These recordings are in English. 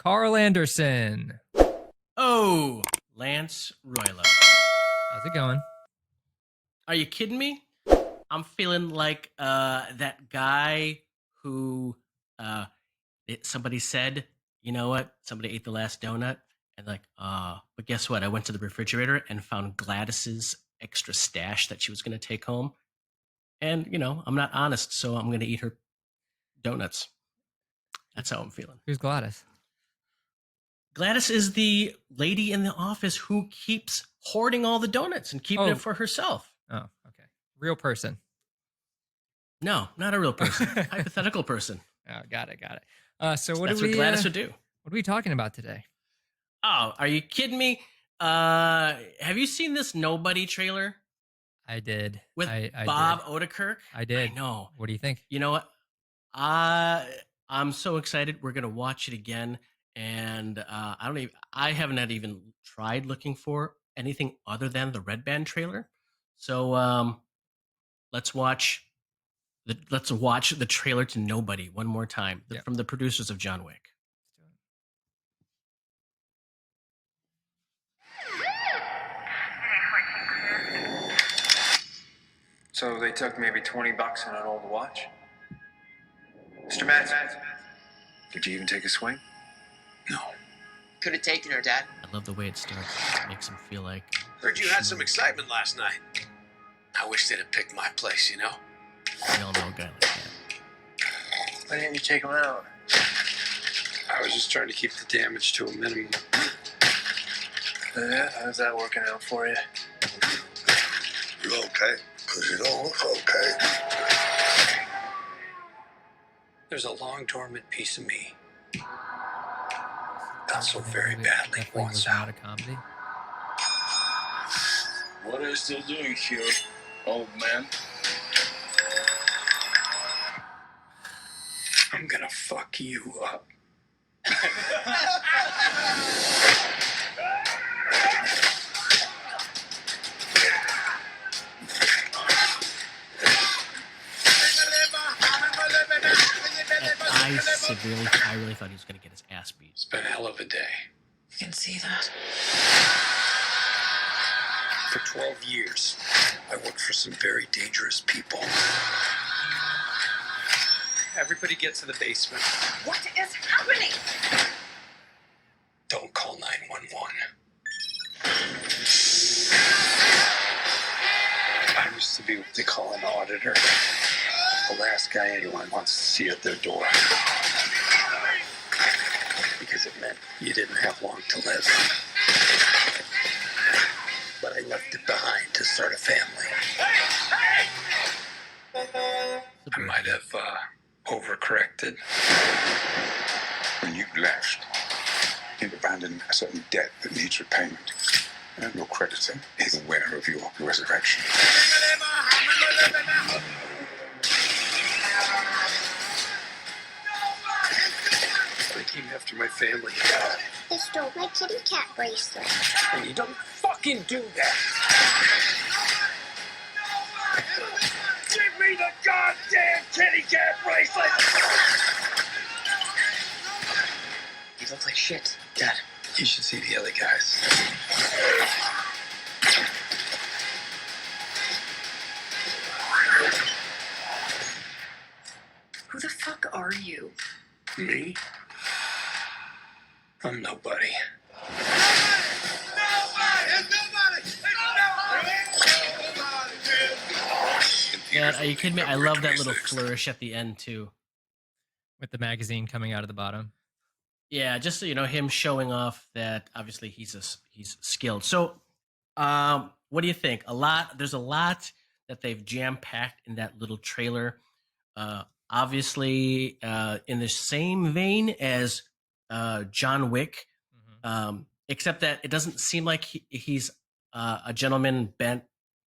Carl Anderson. Oh, Lance Roylo. How's it going? Are you kidding me? I'm feeling like that guy who somebody said, you know what? Somebody ate the last donut. And but guess what? I went to the refrigerator and found Gladys's extra stash that she was going to take home. And, I'm not honest, so I'm going to eat her donuts. That's how I'm feeling. Who's Gladys? Gladys is the lady in the office who keeps hoarding all the donuts and keeping it for herself. Oh, okay. Real person. No, not a real person. Hypothetical person. Oh, got it. So that's what Gladys would do. What are we talking about today? Oh, are you kidding me? Have you seen this Nobody trailer? I did. With Bob Odenkirk? I did. I know. What do you think? You know what? I'm so excited. We're gonna watch it again, and I haven't even tried looking for anything other than the Red Band trailer. So let's watch the trailer to Nobody one more time from the producers of John Wick. So they took maybe $20 and an old watch? Mr. Madsen, did you even take a swing? No. Could have taken her, Dad. I love the way it starts. It makes him feel like... Heard you had some excitement last night. I wish they'd have picked my place, you know? We all know a guy like that. Why didn't you take him out? I was just trying to keep the damage to a minimum. Yeah, how's that working out for you? You okay? Because you don't look okay. There's a long dormant piece of me that so very badly wants out. A comedy. What are you still doing here, old man? I'm gonna fuck you up. I really thought he was going to get his ass beat. It's been a hell of a day. You can see that. For 12 years, I worked for some very dangerous people. Everybody get to the basement. What is happening? Don't call 911. I used to be what they call an auditor. The last guy anyone wants to see at their door. Because it meant you didn't have long to live. But I left it behind to start a family. I might have overcorrected. When you left, you've abandoned a certain debt that needs repayment. And your creditor is aware of your resurrection. They came after my family. They stole my kitty cat bracelet. And you don't fucking do that. Give me the goddamn kitty cat bracelet! You look like shit, Dad. You should see the other guys. Who the fuck are you? Me? I'm nobody. Yeah, are you kidding me? I love that little flourish at the end too. With the magazine coming out of the bottom. Yeah, just so you know, him showing off that obviously he's skilled. So, what do you think? There's a lot that they've jam-packed in that little trailer. Obviously, in the same vein as John Wick, except that it doesn't seem like he's a gentleman bent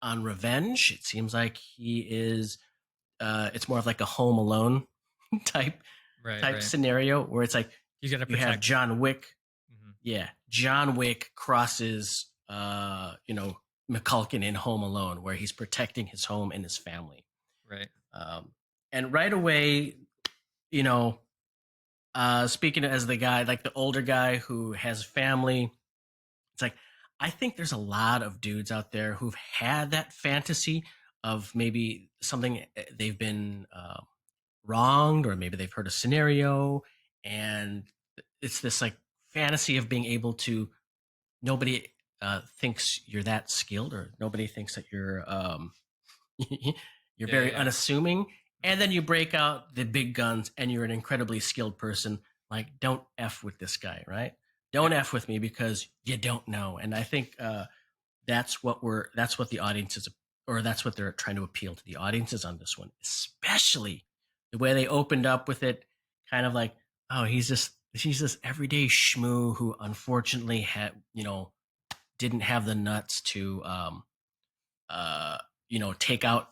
on revenge. It seems like he is. It's more of like a Home Alone type scenario where it's like you have John Wick. Mm-hmm. Yeah, John Wick crosses, McCulkin in Home Alone, where he's protecting his home and his family. Right. And right away, speaking as the guy, like the older guy who has family, it's like I think there's a lot of dudes out there who've had that fantasy of maybe something they've been wronged, or maybe they've heard a scenario, and it's this like fantasy of being able to. Nobody thinks you're that skilled, or nobody thinks that you're you're very Yeah. unassuming, and then you break out the big guns and you're an incredibly skilled person. Like, don't f with this guy, right? Don't f with me because you don't know. And I think that's what the audience is, or that's what they're trying to appeal to the audiences on this one, especially the way they opened up with it, kind of like, oh, she's this everyday schmoo who unfortunately had, didn't have the nuts to take out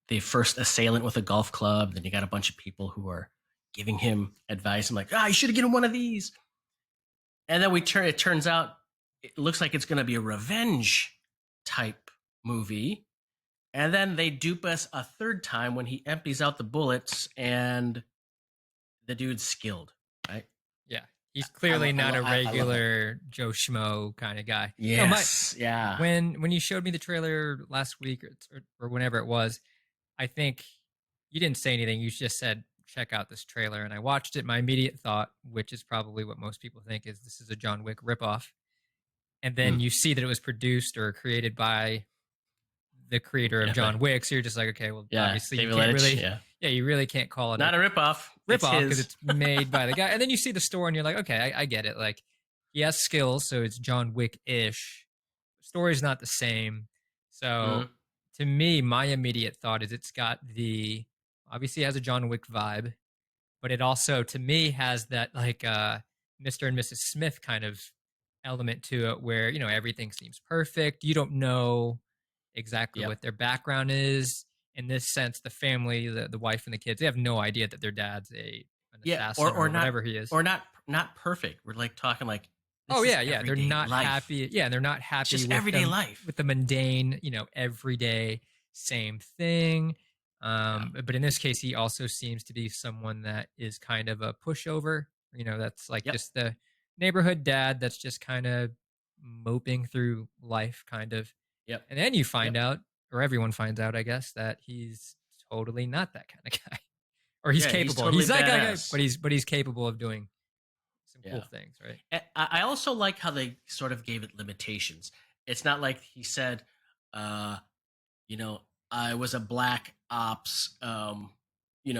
the first assailant with a golf club. Then you got a bunch of people who are giving him advice. I'm like, you should have given one of these. And then it turns out it looks like it's going to be a revenge type movie. And then they dupe us a third time when he empties out the bullets and the dude's skilled, right? Yeah. He's clearly not a I love it. regular Joe Schmo kind of guy. Yes. Yeah. When you showed me the trailer last week or whenever it was, I think you didn't say anything. You just said, check out this trailer. And I watched it. My immediate thought, which is probably what most people think, is this is a John Wick ripoff. And then you see that it was produced or created by the creator of John Wick. So you're just like, okay, well, obviously David you can't Lynch, you really can't call it not a ripoff. because it's made by the guy. And then you see the story and you're like, okay, I get it. Like, he has skills, so it's John Wick-ish. Story's not the same. So to me, my immediate thought is it's got obviously has a John Wick vibe, but it also, to me, has that like Mr. and Mrs. Smith kind of element to it where, everything seems perfect. You don't know exactly what their background is. In this sense, the family, the wife and the kids, they have no idea that their dad's an assassin or whatever he is. Or not perfect. We're like talking like, they're not happy. Yeah, they're not happy just with everyday life. With the mundane, everyday same thing. But in this case, he also seems to be someone that is kind of a pushover. That's like just the neighborhood dad that's just kind of moping through life, kind of. Yep. And then you find out, or everyone finds out, I guess, that he's totally not that kind of guy, or he's capable. He's, totally he's that guy, but he's capable of doing some cool things, right? I also like how they sort of gave it limitations. It's not like he said, I was a black ops,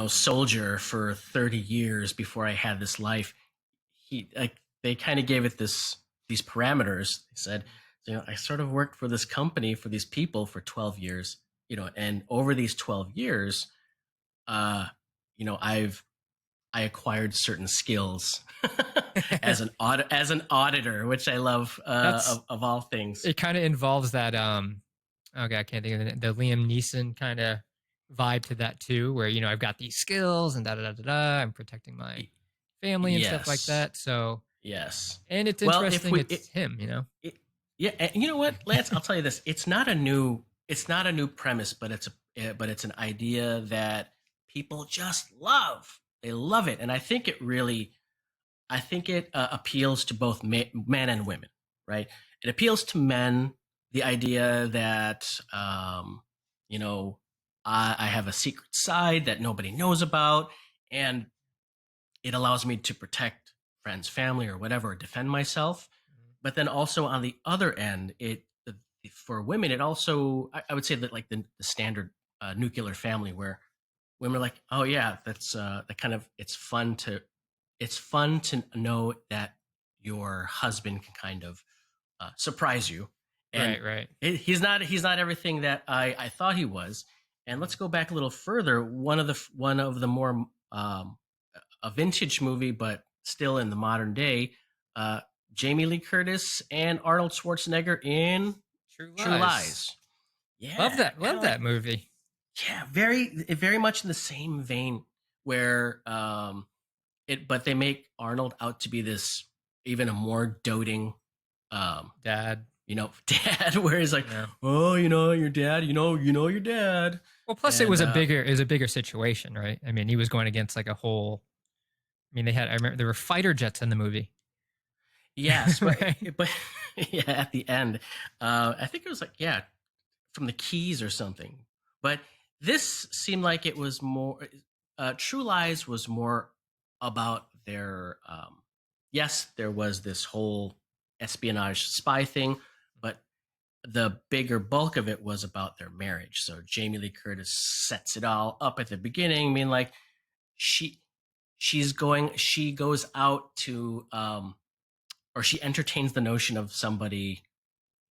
soldier for 30 years before I had this life. They kind of gave it these parameters. They said, I sort of worked for this company, for these people for 12 years, and over these 12 years, I acquired certain skills as an auditor, which I love of all things. It kind of involves that I can't think of it, the Liam Neeson kind of vibe to that too, where I've got these skills and I'm protecting my family and stuff like that. So and it's interesting. It's him, and you know what, Lance? I'll tell you this: it's not a new premise, but it's an idea that people just love. They love it, and I think it appeals to both men and women, right? It appeals to men, the idea that I have a secret side that nobody knows about, and it allows me to protect friends, family, or whatever, or defend myself. But then also on the other end, for women, it also, I would say that like the standard nuclear family, where women are like, oh yeah, that's that kind of, it's fun to know that your husband can kind of surprise you. And right. He's not everything that I thought he was. And let's go back a little further. One of the more a vintage movie, but still in the modern day. Jamie Lee Curtis and Arnold Schwarzenegger in True Lies. Yeah, love that movie. Yeah, very much in the same vein, where but they make Arnold out to be this even a more doting dad. Dad, where he's like, oh, your dad, your dad. Well, plus it was a bigger situation, right? I mean, he was going against like a whole I mean, I remember there were fighter jets in the movie. Yes, but Right. but yeah, at the end, I think it was like from the Keys or something. But this seemed like it was more. True Lies was more about their. Yes, there was this whole espionage spy thing, but the bigger bulk of it was about their marriage. So Jamie Lee Curtis sets it all up at the beginning. I mean, like she she goes out to or she entertains the notion of somebody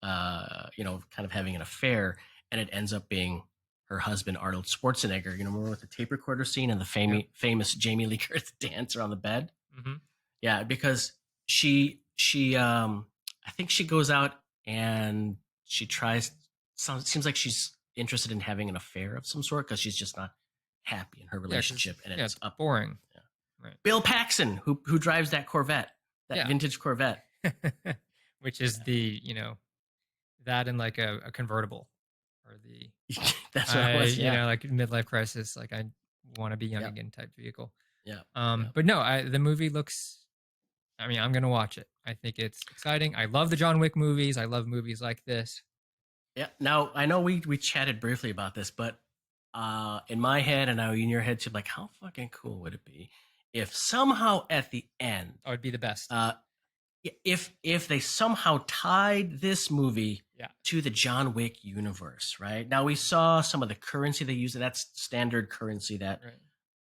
kind of having an affair, and it ends up being her husband Arnold Schwarzenegger. Remember with the tape recorder scene and the famous Jamie Lee Curtis dance around the bed. Mm-hmm. Yeah, because she I think she goes out and she tries. Seems like she's interested in having an affair of some sort because she's just not happy in her relationship, and it's up boring. Yeah. Right. Bill Paxton, who drives that Corvette, that vintage Corvette, which is the that in like a convertible, or the that's what it was. Yeah, like midlife crisis, like I want to be young again type vehicle. Yeah. But no, the movie looks. I mean, I'm gonna watch it. I think it's exciting. I love the John Wick movies. I love movies like this. Yeah. Now I know we chatted briefly about this, but in my head and now in your head too, like how fucking cool would it be if somehow at the end, that would be the best. If they somehow tied this movie to the John Wick universe, right? Now we saw some of the currency they use. That's standard currency that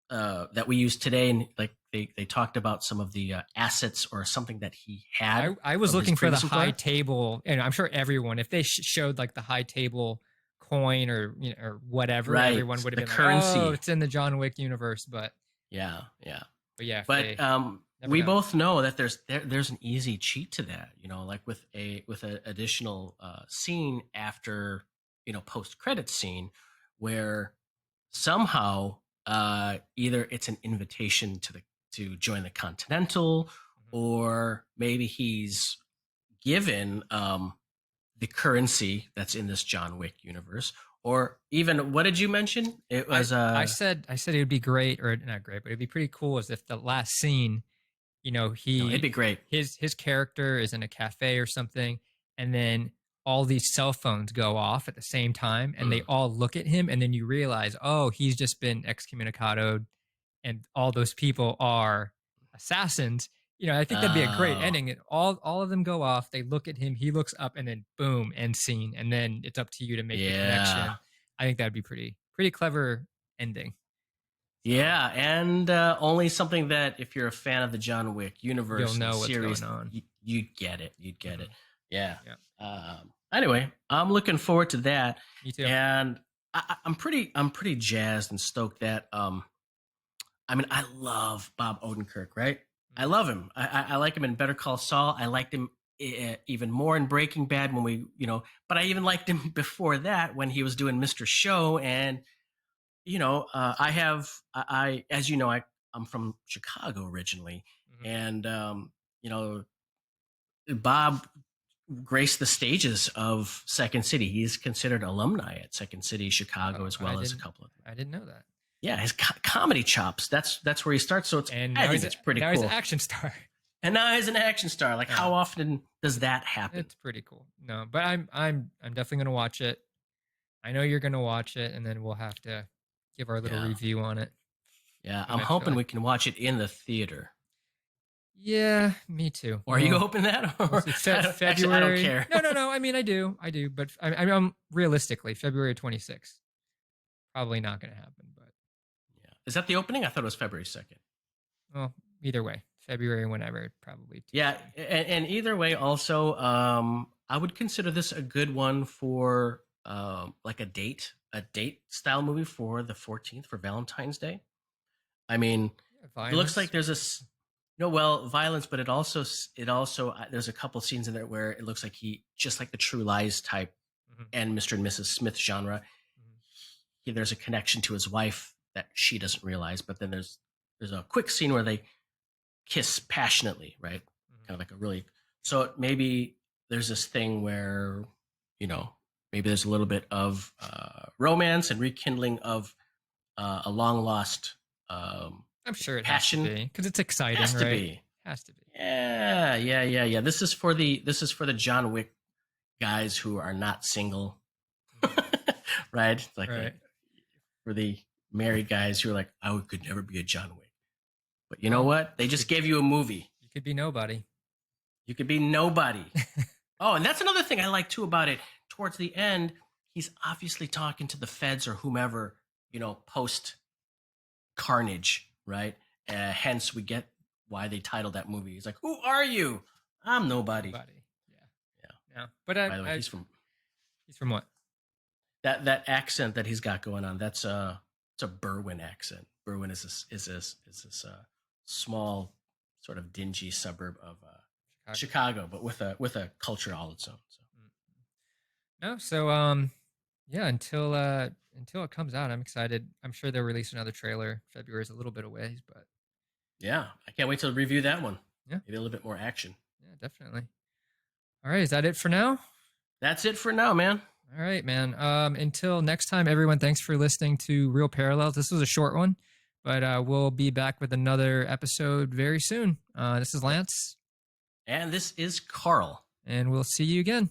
that we use today, and like they talked about some of the assets or something that he had. I was looking for the high table, and I'm sure everyone, if they showed like the high table coin or or whatever, everyone would have been currency. Like, oh, it's in the John Wick universe. But we both know that there's an easy cheat to that, like with an additional scene after post credit scene where somehow either it's an invitation to join the Continental, or maybe he's given the currency that's in this John Wick universe. Or even, what did you mention? It was I said it would be great, or not great, but it'd be pretty cool as if the last scene, it'd be great. His character is in a cafe or something, and then all these cell phones go off at the same time, and they all look at him, and then you realize, oh, he's just been excommunicated, and all those people are assassins. I think that'd be a great ending. All of them go off. They look at him. He looks up, and then boom, end scene. And then it's up to you to make the connection. I think that'd be pretty clever ending. Yeah, and only something that if you're a fan of the John Wick universe, you'll know series, what's going on. You'd get it. You'd get it. Yeah. Anyway, I'm looking forward to that. Me too. And I'm pretty jazzed and stoked that. I mean, I love Bob Odenkirk, right? I love him. I like him in Better Call Saul. I liked him even more in Breaking Bad when we, but I even liked him before that when he was doing Mr. Show. And, as you know, I'm from Chicago originally. And, Bob graced the stages of Second City. He's considered alumni at Second City, Chicago, as well as a couple of them. I didn't know that. Yeah, his comedy chops. That's where he starts. So I think it's pretty cool. Now he's an action star. And now he's an action star. Like, how often does that happen? It's pretty cool. No, but I'm definitely gonna watch it. I know you're gonna watch it, and then we'll have to give our little review on it. Yeah, I'm hoping we can watch it in the theater. Yeah, me too. Or are you hoping that? Or February? Actually, I don't care. No. I mean, I do. But I'm realistically February 26th. Probably not gonna happen. But is that the opening? I thought it was February 2nd. Well, either way, February, whenever, probably. Yeah, and either way, also, I would consider this a good one for like a date style movie for the 14th for Valentine's Day. I mean, it looks like there's violence, but it also there's a couple scenes in there where it looks like he, just like the True Lies type and Mr. and Mrs. Smith genre, there's a connection to his wife that she doesn't realize, but then there's a quick scene where they kiss passionately, right? Kind of like a really, so maybe there's this thing where, maybe there's a little bit of romance and rekindling of a long lost I'm sure it passion. has to be because it's exciting, Has to right? be. Has to be. Yeah. This is for the John Wick guys who are not single, right? Like Right. for the married guys who are like, I could never be a John Wick. But you know Well, what? They just gave you a movie. You could be nobody. You could be nobody. Oh, and that's another thing I like too about it. Towards the end, he's obviously talking to the feds or whomever, post Carnage, right? Hence, we get why they titled that movie. He's like, "Who are you? I'm nobody." Nobody. Yeah. Yeah. But By the way, he's from what? that accent that he's got going on. It's a Berwyn accent. Berwyn is this small, sort of dingy suburb of Chicago, but with a culture all its own. So. No, so yeah, until it comes out, I'm excited. I'm sure they'll release another trailer. February is a little bit away, but yeah, I can't wait to review that one. Yeah, maybe a little bit more action. Yeah, definitely. All right, is that it for now? That's it for now, man. All right, man. Until next time, everyone. Thanks for listening to Real Parallels. This was a short one, but we'll be back with another episode very soon. This is Lance, and this is Carl, and we'll see you again.